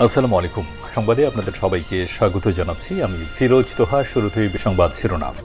আসসালামু আলাইকুম। সংবাদে আপনাদের সবাইকে স্বাগত জানাচ্ছি। আমি ফিরোজ তোহা। শুরুতেই সংবাদ শিরোনাম।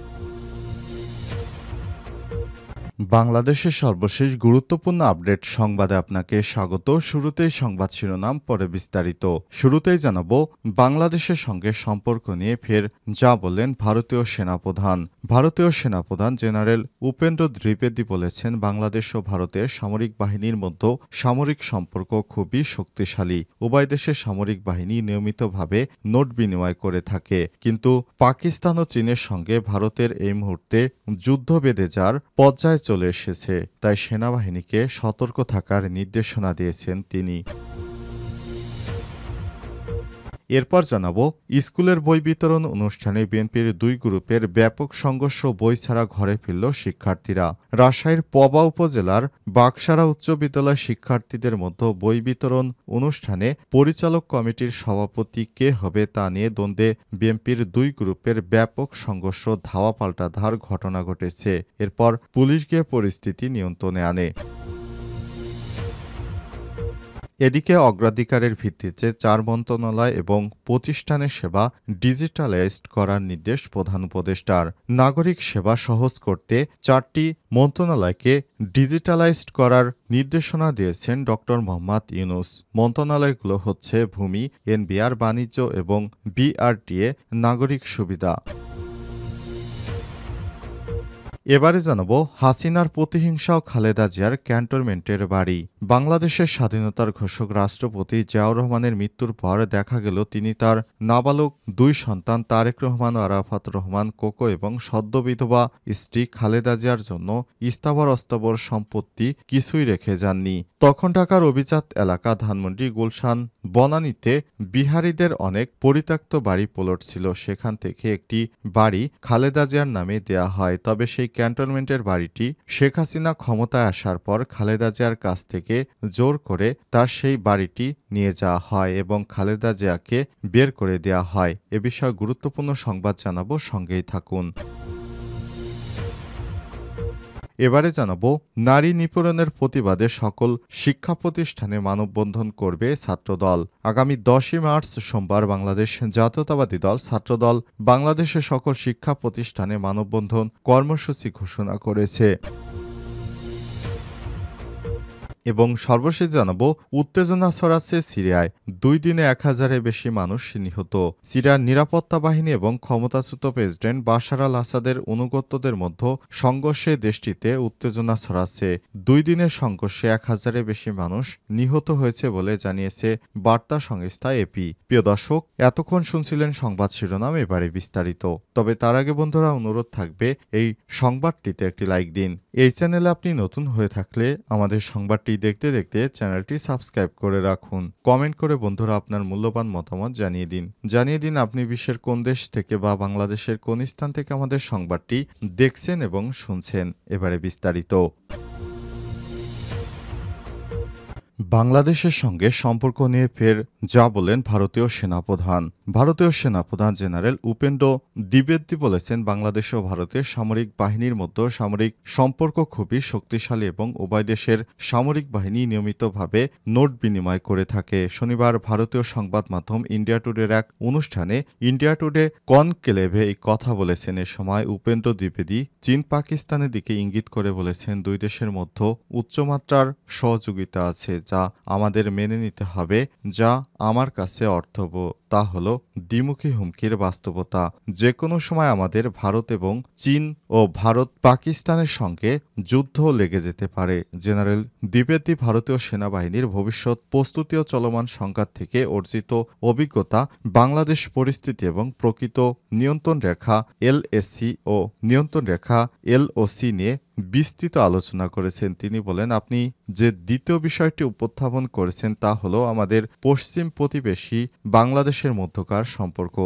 বাংলাদেশের সর্বশেষ গুরুত্বপূর্ণ আপডেট সংবাদে আপনাকে স্বাগত। শুরুতেই সংবাদ শিরোনাম, পরে বিস্তারিত। শুরুতেই জানাবো বাংলাদেশের সঙ্গে সম্পর্ক নিয়ে ফের যা বললেন ভারতীয় সেনাপ্রধান। ভারতীয় সেনাপ্রধান জেনারেল উপেন্দ্র দ্বিবেদী বলেছেন, বাংলাদেশ ও ভারতের সামরিক বাহিনীর মধ্যে সামরিক সম্পর্ক খুবই শক্তিশালী। উভয় দেশের সামরিক বাহিনী নিয়মিতভাবে নোট বিনিময় করে থাকে, কিন্তু পাকিস্তান ও চীনের সঙ্গে ভারতের এই মুহূর্তে যুদ্ধ বেঁধে যাওয়ার পর্যায়ে চলে এসেছে, তাই সেনাবাহিনীকে সতর্ক থাকার নির্দেশনা দিয়েছেন তিনি। এরপর জানাবো স্কুলের বই বিতরণ অনুষ্ঠানে বিএনপির দুই গ্রুপের ব্যাপক সংঘর্ষ, বই ছাড়া ঘরে ফিরল শিক্ষার্থীরা। রাজশাহীর পবা উপজেলার বাকসারা উচ্চ বিদ্যালয়ের শিক্ষার্থীদের মধ্যে বই বিতরণ অনুষ্ঠানে পরিচালক কমিটির সভাপতি কে হবে তা নিয়ে দ্বন্দ্বে বিএনপির দুই গ্রুপের ব্যাপক সংঘর্ষ, ধাওয়া পাল্টা ধার ঘটনা ঘটেছে। এরপর পুলিশ গিয়ে পরিস্থিতি নিয়ন্ত্রণে আনে। এদিকে অগ্রাধিকারের ভিত্তিতে 4 মন্ত্রণালয় এবং প্রতিষ্ঠানের সেবা ডিজিটালাইজড করার নির্দেশ প্রধান উপদেষ্টার। নাগরিক সেবা সহজ করতে 4টি মন্ত্রণালয়কে ডিজিটালাইজড করার নির্দেশনা দিয়েছেন ড. মোহাম্মদ ইউনূস। মন্ত্রণালয়গুলো হচ্ছে ভূমি, এনবিআর, বাণিজ্য এবং বিআরটিএ, নাগরিক সুবিধা। এবারে জানাবো হাসিনার প্রতিহিংসা ও খালেদা জিয়ার ক্যান্টনমেন্টের বাড়ি। বাংলাদেশের স্বাধীনতার ঘোষক রাষ্ট্রপতি জিয়াউর রহমানের মৃত্যুর পর দেখা গেল তিনি তার নাবালক 2 সন্তান তারেক রহমান ও আরাফাত রহমান কোকো এবং সদ্য বিধবা স্ত্রী খালেদা জিয়ার জন্য স্থাবর অস্থাবর সম্পত্তি কিছুই রেখে যাননি। তখন ঢাকার অভিজাত এলাকা ধানমন্ডি, গুলশান, বনানীতে বিহারীদের অনেক পরিত্যক্ত বাড়ি প্লট ছিল। সেখান থেকে একটি বাড়ি খালেদা জিয়ার নামে দেয়া হয়। তবে সেই ক্যান্টনমেন্টের বাড়িটি শেখ হাসিনা ক্ষমতায় আসার পর খালেদা জিয়ার কাছ থেকে জোর করে তার সেই বাড়িটি নিয়ে যাওয়া হয় এবং খালেদা জিয়াকে বের করে দেয়া হয়। এ বিষয়ে গুরুত্বপূর্ণ সংবাদ জানাবো, সঙ্গেই থাকুন। এবারে জানাবো নারী নিপীড়নের প্রতিবাদে সকল শিক্ষা প্রতিষ্ঠানে মানববন্ধন করবে ছাত্রদল। আগামী 10ই মার্চ সোমবার বাংলাদেশ জাতীয়তাবাদী দল ছাত্রদল বাংলাদেশের সকল শিক্ষা প্রতিষ্ঠানে মানববন্ধন কর্মসূচি ঘোষণা করেছে। এবং সর্বশেষ জানাবো উত্তেজনা ছড়াচ্ছে সিরিয়ায়। 2 দিনে 1000-এর বেশি মানুষ নিহত। সিরিয়ার নিরাপত্তা বাহিনী এবং ক্ষমতাচ্যুত প্রেসিডেন্ট বাশার আল আসাদের অনুগতদের মধ্যে সংঘর্ষে দেশটিতে উত্তেজনা ছড়াচ্ছে। 2 দিনের সংঘর্ষে 1000-এর বেশি মানুষ নিহত হয়েছে বলে জানিয়েছে বার্তা সংস্থা এপি। প্রিয় দর্শক, এতক্ষণ শুনছিলেন সংবাদ শিরোনাম, এবারে বিস্তারিত। তবে তার আগে বন্ধুরা, অনুরোধ থাকবে এই সংবাদটিতে একটি লাইক দিন। এই চ্যানেলে আপনি নতুন হয়ে থাকলে আমাদের সংবাদটি দেখতে দেখতে চ্যানেলটি সাবস্ক্রাইব করে রাখুন। কমেন্ট করে বন্ধুরা আপনার মূল্যবান মতামত জানিয়ে দিন আপনি বিশ্বের কোন দেশ থেকে বা বাংলাদেশের কোন স্থান থেকে আমাদের সংবাদটি দেখছেন এবং শুনছেন। এবারে বিস্তারিত। বাংলাদেশের সঙ্গে সম্পর্ক নিয়ে ফের যা বলেন ভারতীয় সেনাপ্রধান। ভারতীয় সেনাপ্রধান জেনারেল উপেন্দ্র দ্বিবেদী বলেছেন, বাংলাদেশ ও ভারতের সামরিক বাহিনীর মধ্যে সামরিক সম্পর্ক খুবই শক্তিশালী এবং উভয় দেশের সামরিক বাহিনী নিয়মিতভাবে নোট বিনিময় করে থাকে। শনিবার ভারতীয় সংবাদ মাধ্যম ইন্ডিয়া টুডের এক অনুষ্ঠানে ইন্ডিয়া টুডে কনক্লেভে এই কথা বলেছেন। এ সময় উপেন্দ্র দ্বিবেদী চীন পাকিস্তানের দিকে ইঙ্গিত করে বলেছেন, দুই দেশের মধ্যে উচ্চমাত্রার সহযোগিতা আছে যা আমাদের মেনে নিতে হবে। যা আমার কাছে অর্থবহ তা হলো দ্বিমুখী হুমকির বাস্তবতা। যে কোনো সময় আমাদের ভারত এবং চীন ও ভারত পাকিস্তানের সঙ্গে যুদ্ধ লেগে যেতে পারে। জেনারেল দ্বিবেদী ভারতীয় সেনাবাহিনীর ভবিষ্যৎ প্রস্তুতি ও চলমান সংঘাত থেকে অর্জিত অভিজ্ঞতা, বাংলাদেশ পরিস্থিতি এবং প্রকৃত নিয়ন্ত্রণ রেখা এলএসি ও নিয়ন্ত্রণ রেখা এলওসি নিয়ে বিস্তৃত আলোচনা করেছেন। তিনি বলেন, আপনি যে দ্বিতীয় বিষয়টি উপস্থাপন করেছেন তা হলো আমাদের পশ্চিম প্রতিবেশী বাংলাদেশের মধ্যকার সম্পর্ক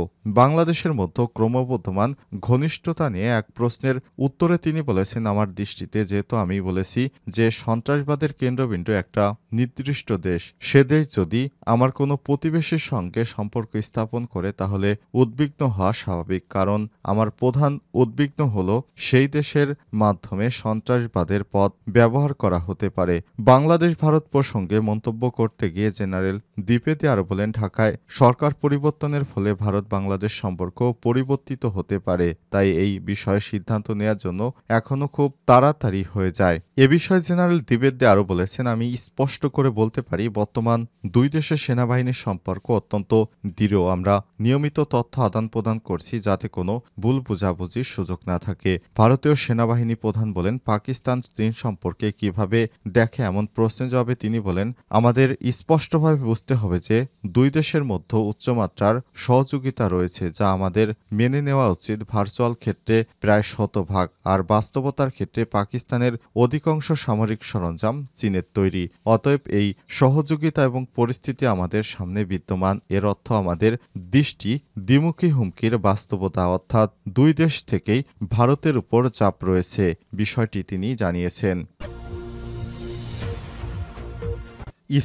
বাংলাদেশের মধ্যে ক্রমবর্ধমান ঘনিষ্ঠতা নিয়ে এক প্রশ্নের উত্তরে তিনি বলেছেন, আমার দৃষ্টিতে যেহেতু আমি বলেছি যে সন্ত্রাসবাদের কেন্দ্রবিন্দু একটা নির্দিষ্ট দেশ, সে দেশ যদি আমার কোনো প্রতিবেশীর সঙ্গে সম্পর্ক স্থাপন করে তাহলে উদ্বিগ্ন হওয়া স্বাভাবিক, কারণ আমার প্রধান উদ্বিগ্ন হলো সেই দেশের মাধ্যমে সন্ত্রাসবাদের পথ ব্যবহার করা হতে পারে। বাংলাদেশ ভারত প্রসঙ্গে মন্তব্য করতে গিয়ে জেনারেল দ্বিবেদী আরও বলেন, ঢাকায় সরকার পরিবর্তনের ফলে ভারত বাংলাদেশ সম্পর্ক পরিবর্তিত হতে পারে, তাই এই বিষয়ে সিদ্ধান্ত নেওয়ার জন্য এখনো খুব তাড়াতাড়ি হয়ে যায়। এ বিষয়ে জেনারেল দ্বিবেদী আরও বলেছেন, আমি স্পষ্ট করে বলতে পারি বর্তমান দুই দেশের সেনাবাহিনীর সম্পর্ক অত্যন্ত দৃঢ়। আমরা নিয়মিত তথ্য আদান প্রদান করছি যাতে কোনো ভুল বোঝাবুঝির সুযোগ না থাকে। ভারতীয় সেনাবাহিনী প্রধান বলেন, পাকিস্তান চীন সম্পর্কে কিভাবে দেখে এমন প্রশ্নের জবাবে তিনি বলেন, আমাদের স্পষ্টভাবে বুঝতে হবে যে দুই দেশের মধ্যে উচ্চমাত্রার সহযোগিতা রয়েছে যা আমাদের মেনে নেওয়া উচিত। ভার্চুয়াল ক্ষেত্রে প্রায় শতভাগ, আর বাস্তবতার ক্ষেত্রে পাকিস্তানের অধিকাংশ সামরিক সরঞ্জাম চীনের তৈরি। অতএব এই সহযোগিতা এবং পরিস্থিতি আমাদের সামনে বিদ্যমান। এর অর্থ আমাদের দৃষ্টি দ্বিমুখী হুমকির বাস্তবতা, অর্থাৎ দুই দেশ থেকেই ভারতের উপর চাপ রয়েছে, বিষয়টি তিনি জানিয়েছেন।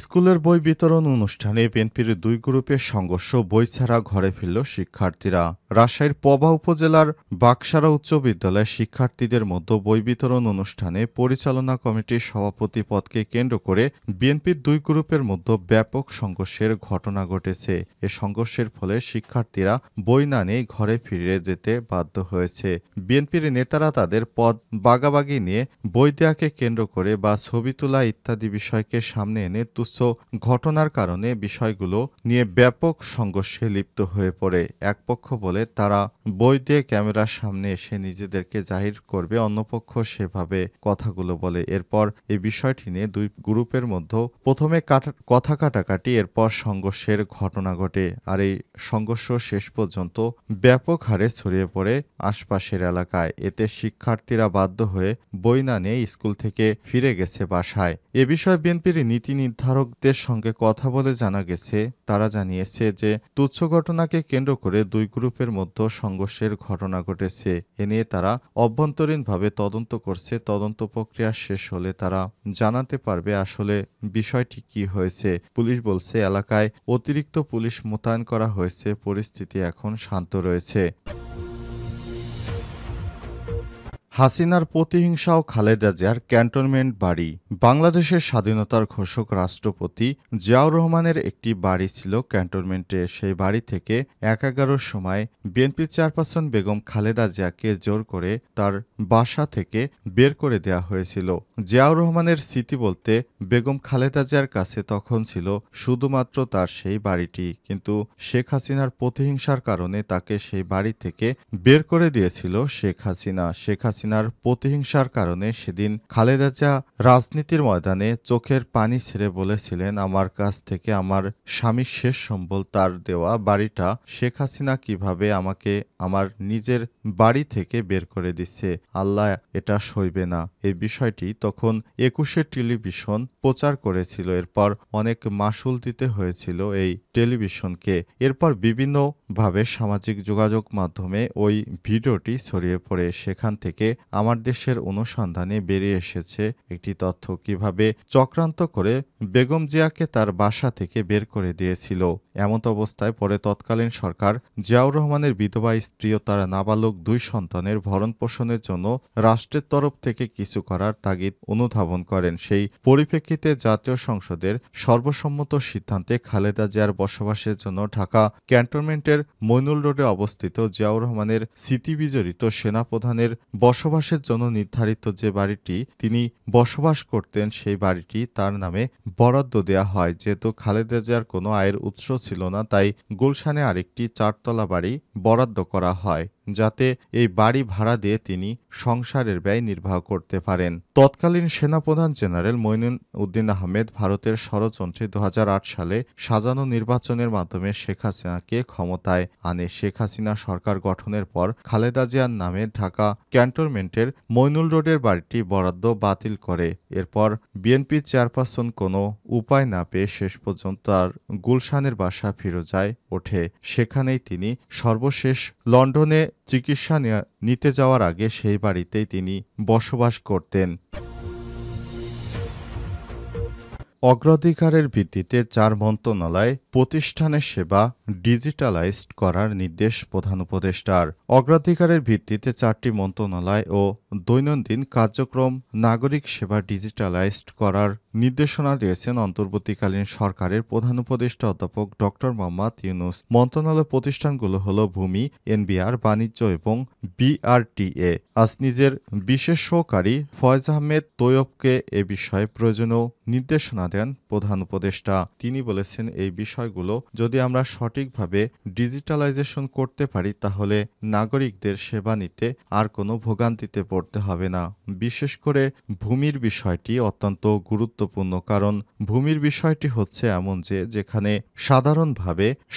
স্কুলের বই বিতরণ অনুষ্ঠানে বিএনপির দুই গ্রুপের সংঘর্ষ, বই ছাড়া ঘরে ফিরল শিক্ষার্থীরা। রাজশাহীর পবা উপজেলার বাকসারা উচ্চ বিদ্যালয়ের শিক্ষার্থীদের মধ্যে বই বিতরণ অনুষ্ঠানে পরিচালনা কমিটির সভাপতি পদকে কেন্দ্র করে বিএনপির দুই গ্রুপের মধ্যে ব্যাপক সংঘর্ষের ঘটনা ঘটেছে। এ সংঘর্ষের ফলে শিক্ষার্থীরা বই না নিয়ে ঘরে ফিরে যেতে বাধ্য হয়েছে। বিএনপির নেতারা তাদের পদ বাগাবাগি নিয়ে বই দেয়াকে কেন্দ্র করে বা ছবি তোলা ইত্যাদি বিষয়কে সামনে এনে তুচ্ছ ঘটনার কারণে বিষয়গুলো নিয়ে ব্যাপক সংঘর্ষে লিপ্ত হয়ে পড়ে। এক পক্ষ বলে তারা বই দিয়ে ক্যামেরার সামনে এসে নিজেদেরকে জাহির করবে, অন্যপক্ষ সেভাবে কথাগুলো বলে। এরপর এই বিষয়টি নিয়ে দুই গ্রুপের মধ্যে প্রথমে কথা কাটাকাটি, এরপর সংঘর্ষের ঘটনা ঘটে। আর এই সংঘর্ষ শেষ পর্যন্ত ব্যাপক হারে ছড়িয়ে পড়ে আশপাশের এলাকায়। এতে শিক্ষার্থীরা বাধ্য হয়ে বই না নিয়ে স্কুল থেকে ফিরে গেছে বাসায়। এ বিষয়ে বিএনপির নীতি নির্ধারকদের সঙ্গে কথা বলে জানা গেছে, তারা জানিয়েছে যে তুচ্ছ ঘটনাকে কেন্দ্র করে দুই গ্রুপের মধ্যে সংঘর্ষের ঘটনা ঘটেছে। এ নিয়ে তারা অভ্যন্তরীণভাবে তদন্ত করছে। তদন্ত প্রক্রিয়া শেষ হলে তারা জানাতে পারবে আসলে বিষয়টি কি হয়েছে। পুলিশ বলছে এলাকায় অতিরিক্ত পুলিশ মোতায়েন করা হয়েছে, পরিস্থিতি এখন শান্ত রয়েছে। হাসিনার প্রতিহিংসা ও খালেদা জিয়ার ক্যান্টনমেন্ট বাড়ি। বাংলাদেশের স্বাধীনতার ঘোষক রাষ্ট্রপতি জিয়াউর রহমানের একটি বাড়ি ছিল ক্যান্টনমেন্টে। সেই বাড়ি থেকে ১১টার সময় বিএনপি চেয়ারপারসন বেগম খালেদা জিয়াকে জোর করে তার বাসা থেকে বের করে দেয়া হয়েছিল। জিয়াউর রহমানের স্মৃতি বলতে বেগম খালেদা জিয়ার কাছে তখন ছিল শুধুমাত্র তার সেই বাড়িটি, কিন্তু শেখ হাসিনার প্রতিহিংসার কারণে তাকে সেই বাড়ি থেকে বের করে দিয়েছিল শেখ হাসিনা। শেখ হাসিনার প্রতিহিংসার কারণে সেদিন খালেদা জিয়া রাজনীতির ময়দানে চোখের পানি ছেড়ে বলেছিলেন, আমার কাছ থেকে আমার স্বামীর শেষ সম্বল তার দেওয়া বাড়িটা শেখ হাসিনা কিভাবে আমাকে আমার নিজের বাড়ি থেকে বের করে দিচ্ছে, আল্লাহ এটা সইবে না। এই বিষয়টি তখন ২১শে টেলিভিশন প্রচার করেছিল। এরপর অনেক মাশুল দিতে হয়েছিল এই টেলিভিশনকে। এরপর বিভিন্নভাবে সামাজিক যোগাযোগ মাধ্যমে ওই ভিডিওটি ছড়িয়ে পড়ে। সেখান থেকে আমার দেশের অনুসন্ধানে বেরিয়ে এসেছে একটি তথ্য, কিভাবে চক্রান্ত করে বেগম জিয়াকে তার বাসা থেকে বের করে দিয়েছিল। এমত অবস্থায় পরে তৎকালীন সরকার জিয়াউর রহমানের বিধবা স্ত্রী ও তার নাবালক দুই সন্তানের ভরণ পোষণের জন্য রাষ্ট্রের তরফ থেকে কিছু করার তাগিদ অনুধাবন করেন। সেই পরিপ্রেক্ষিতে জাতীয় সংসদের সর্বসম্মত সিদ্ধান্তে খালেদা জিয়ার বসবাসের জন্য ঢাকা ক্যান্টনমেন্টের মইনুল রোডে অবস্থিত জিয়াউর রহমানের স্মৃতিবিজড়িত সেনাপ্রধানের বসবাসের জন্য নির্ধারিত যে বাড়িটি তিনি বসবাস করতেন সেই বাড়িটি তার নামে বরাদ্দ দেয়া হয়। যেহেতু খালেদা জিয়ার কোনো আয়ের উৎস ছিল না, তাই গুলশানে আরেকটি ৪ তলা বাড়ি বরাদ্দ করা হয়। যাতে এই বাড়ি ভাড়া দিয়ে তিনি সংসারের ব্যয় নির্বাহ করতে পারেন। তৎকালীন সেনাপ্রধান জেনারেল মঈনুল উদ্দিন আহমেদ ভারতের ষড়যন্ত্রে ২০০৮ সালে সাজানো নির্বাচনের মাধ্যমে শেখ হাসিনাকে ক্ষমতায় আনে। শেখ হাসিনা সরকার গঠনের পর খালেদা জিয়ার নামে ঢাকা ক্যান্টনমেন্টের মইনুল রোডের বাড়িটি বরাদ্দ বাতিল করে। এরপর বিএনপি চেয়ারপারসন কোনো উপায় না পেয়ে শেষ পর্যন্ত তার গুলশানের বাসা ফিরোজায় ওঠে। সেখানেই তিনি সর্বশেষ লন্ডনে চিকিৎসা নিতে যাওয়ার আগে সেই বাড়িতেই তিনি বসবাস করতেন। অগ্রাধিকারের ভিত্তিতে ৪ মন্ত্রণালয় প্রতিষ্ঠানের সেবা ডিজিটালাইজড করার নির্দেশ প্রধান উপদেষ্টার। অগ্রাধিকারের ভিত্তিতে ৪টি মন্ত্রণালয় ও দৈনন্দিন কার্যক্রম নাগরিক সেবা ডিজিটালাইজড করার নির্দেশনা দিয়েছেন অন্তর্বর্তীকালীন সরকারের প্রধান উপদেষ্টা অধ্যাপক ড. মোহাম্মদ ইউনূস। মন্ত্রণালয় প্রতিষ্ঠানগুলো হলো ভূমি, এনবিআর, বাণিজ্য এবং বিআরটিএ। আজ নিজের বিশেষ সহকারী ফয়েজ আহমেদ তৈয়বকে এ বিষয়ে প্রয়োজনীয় নির্দেশনা দেন প্রধান উপদেষ্টা। তিনি বলেছেন, এই বিষয়গুলো যদি আমরা সঠিকভাবে ডিজিটালাইজেশন করতে পারি তাহলে নাগরিকদের সেবা নিতে আর কোনো ভোগান্তিতে পড়তে হবে না। বিশেষ করে ভূমির বিষয়টি অত্যন্ত গুরুত্বপূর্ণ, কারণ ভূমির বিষয়টি হচ্ছে এমন যে যেখানে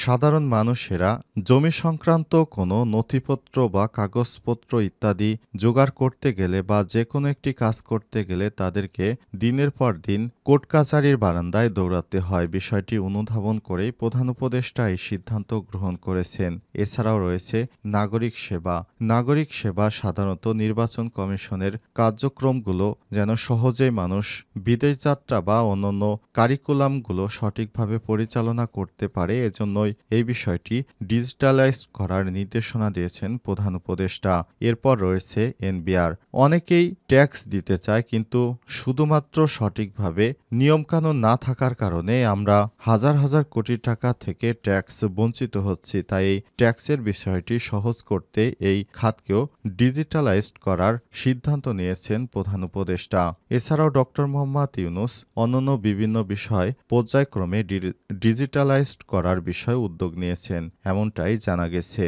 সাধারণ মানুষেরা জমি সংক্রান্ত কোনো নথিপত্র বা কাগজপত্র ইত্যাদি জোগাড় করতে গেলে বা যে কোনো একটি কাজ করতে গেলে তাদেরকে দিনের পর দিন কোর্ট কাছারির বারান্দায় দৌড়াতে হয়। বিষয়টি অনুধাবন করেই প্রধান উপদেষ্টা এই সিদ্ধান্ত গ্রহণ করেছেন। এছাড়াও রয়েছে নাগরিক সেবা। নাগরিক সেবা সাধারণত নির্বাচন কমিশনের কার্যক্রমগুলো যেন সহজেই মানুষ বিদেশ যাত্রা বা অন্যান্য কারিকুলামগুলো সঠিকভাবে পরিচালনা করতে পারে। এজন্যই এই বিষয়টি ডিজিটালাইজ করার নির্দেশনা দিয়েছেন প্রধান উপদেষ্টা। এরপর রয়েছে এনবিআর। অনেকেই ট্যাক্স দিতে চায়, কিন্তু শুধুমাত্র সঠিকভাবে নিয়মকানুন না থাকার কারণে আমরা হাজার হাজার কোটি টাকা থেকে ট্যাক্স বঞ্চিত হচ্ছি। তাই এই ট্যাক্সের বিষয়টি সহজ করতে এই খাতকেও ডিজিটালাইজড করার সিদ্ধান্ত নিয়েছেন প্রধান উপদেষ্টা। এছাড়াও ড. মোহাম্মদ ইউনূস অন্যান্য বিভিন্ন বিষয় পর্যায়ক্রমে ডিজিটালাইজড করার বিষয়ে উদ্যোগ নিয়েছেন, এমনটাই জানা গেছে।